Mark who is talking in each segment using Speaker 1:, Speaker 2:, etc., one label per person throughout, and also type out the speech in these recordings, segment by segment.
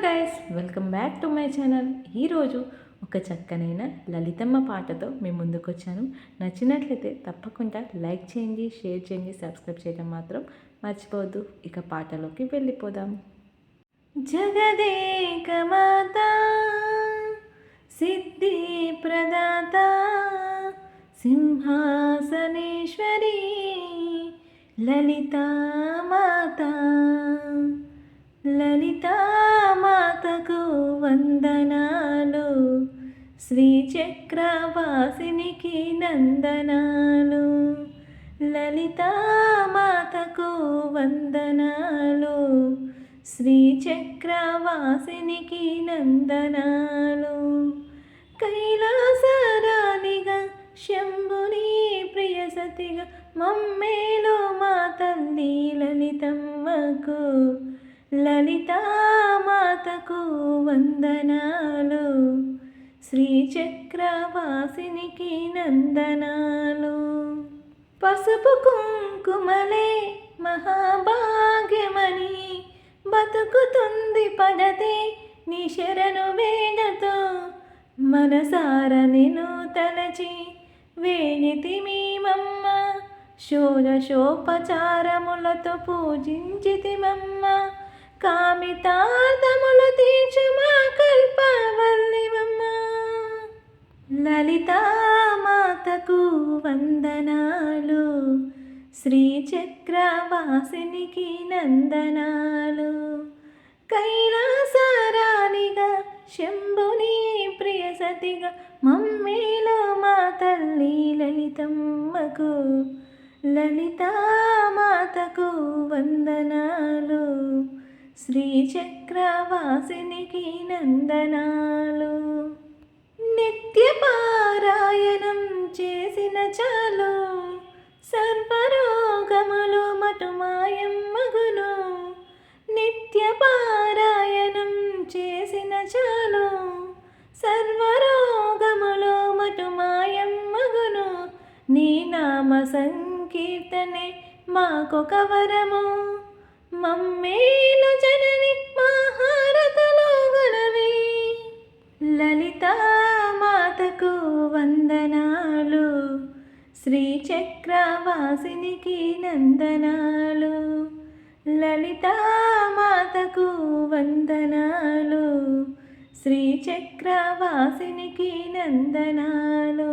Speaker 1: Guys, welcome back to my channel. ఈరోజు ఒక చక్కనైన లలితమ్మ పాటతో మేము ముందుకు వచ్చాను. నచ్చినట్లయితే తప్పకుండా లైక్ చేయండి, షేర్ చేయండి, సబ్స్క్రైబ్ చేయడం మాత్రం మర్చిపోవద్దు. ఇక పాటలోకి వెళ్ళిపోదాం. జగదేక మాత సిద్ధి ప్రదాత సింహాసనేశ్వరి లలితా మాత, లలితామాతకు వందనాలు, శ్రీచక్రవాసినికి నందనాలు. లలితామాతకు వందనాలు, శ్రీచక్రవాసినికి నందనాలు. కైలాసరాణిగా శంభుని ప్రియసతిగా మమ్మేలో మా తల్లి లలితమ్మకు, లలితామాతకు వందనాలు, శ్రీచక్రవాసినికి నందనాలు. పసుపు కుంకుమలే మహాభాగ్యమని బతుకుతుంది పడతే నీ శరణు వేగతో, మనసార నిన్ను తలచి వేణితిమి మమ్మ, షోడశోపచారములతో పూజించితిమమ్మ. కామితార్థములు తీర్చుమా కల్పవల్లివమ్మ. లలితామాతకు వందనాలు, శ్రీచక్రవాసినికి నందనాలు. కైలాసరాణిగా శంభుని ప్రియసతిగా మమ్మేలో మా తల్లి లలితమ్మకు, లలితామాతకు వందనాలు, శ్రీచక్రవాసినికి నందనాలు. నిత్యపారాయణం చేసిన చాలు, సర్వరోగములు మటుమాయమ్మగును. నిత్యపారాయణం చేసిన చాలు, సర్వరోగములు మటుమాయమ్మగును. నీ నామ సంకీర్తనే మాకొక వరము, మమ్మేలు జనని మహారతలో గలవి. లలితామాతకు వందనాలు, శ్రీచక్రవాసినికి నందనాలు. లలితామాతకు వందనాలు, శ్రీచక్రవాసినికి నందనాలు.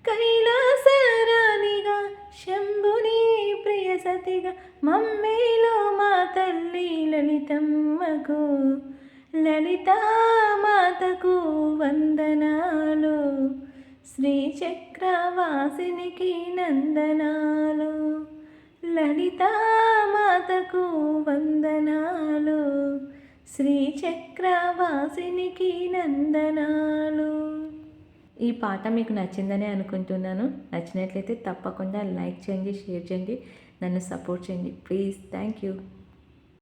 Speaker 1: కైలాసరాణిగా శంభుని ప్రియసతిగా మమ్మేలో మా తల్లి లలితమ్మకు, లలితామాతకు వందనాలు, శ్రీచక్రవాసినికి నందనాలు. లలితామాతకు వందనాలు, శ్రీచక్రవాసినికి నందనాలు. ఈ పాట మీకు నచ్చిందని అనుకుంటున్నాను. నచ్చినట్లయితే తప్పకుండా లైక్ చేయండి, షేర్ చేయండి, నన్ను సపోర్ట్ చేయండి ప్లీజ్. Thank you.